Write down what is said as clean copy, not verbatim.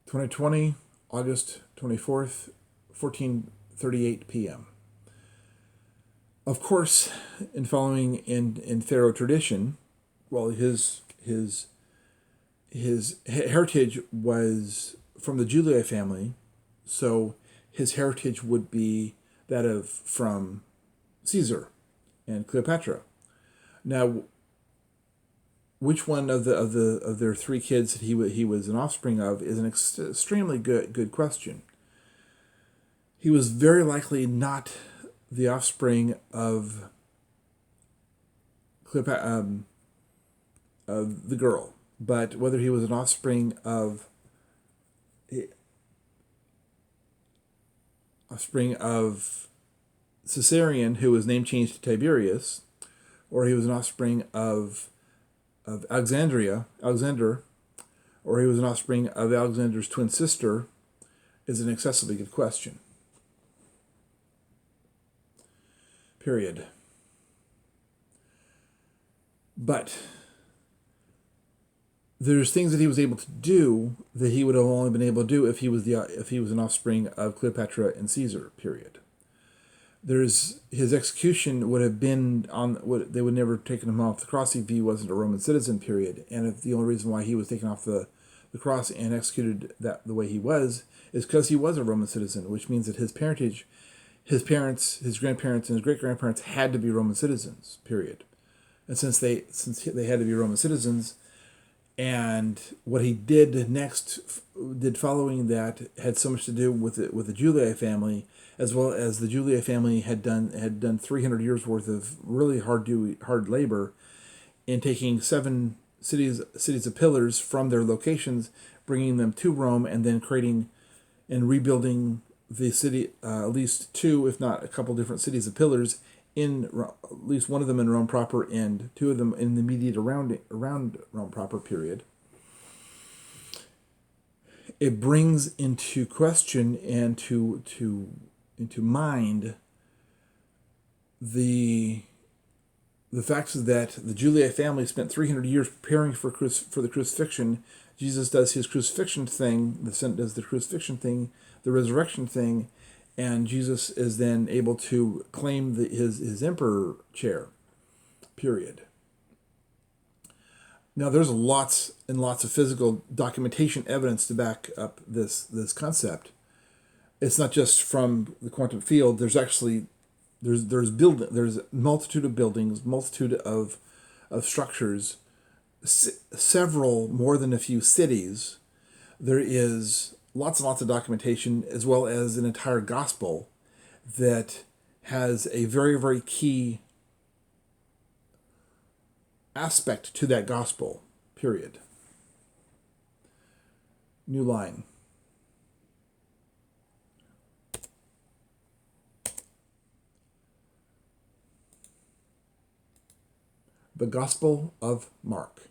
2020, August 24th, 14:38 p.m. Of course, in following in Pharaoh tradition, well, his heritage was from the Julia family, so his heritage would be that of from Caesar and Cleopatra. Now, which one of their three kids that he was an offspring of is an extremely good question. He was very likely not the offspring of of the girl, but whether he was an offspring of Caesarion, who was name changed to Tiberius, or he was an offspring of Alexander, or he was an offspring of Alexander's twin sister, is an excessively good question. Period. But there's things that he was able to do that he would have only been able to do if he was an offspring of Cleopatra and Caesar. Period. His execution would have been they would never have taken him off the cross if he wasn't a Roman citizen. Period. And if the only reason why he was taken off the cross and executed that the way he was is because he was a Roman citizen, which means that his parentage, his parents, his grandparents, and his great grandparents had to be Roman citizens. Period. And since they had to be Roman citizens, and what he did following that had so much to do with the Julia family, as well as the Julia family had done 300 years worth of really hard labor in taking 7 cities of pillars from their locations, bringing them to Rome, and then creating and rebuilding the city, at least 2, if not a couple different cities of pillars, at least one of them in Rome proper and 2 of them in the immediate around Rome proper. Period. It brings into question and into mind the facts that the Julia family spent 300 years preparing for the crucifixion. Jesus does his crucifixion thing. The Son does the crucifixion thing, the resurrection thing, and Jesus is then able to claim his emperor chair. Period. Now, there's lots and lots of physical documentation evidence to back up this concept. It's not just from the quantum field. There's there's multitude of buildings, multitude of structures, several more than a few cities. There is lots and lots of documentation, as well as an entire gospel that has a very, very key aspect to that gospel. Period. New line. The Gospel of Mark.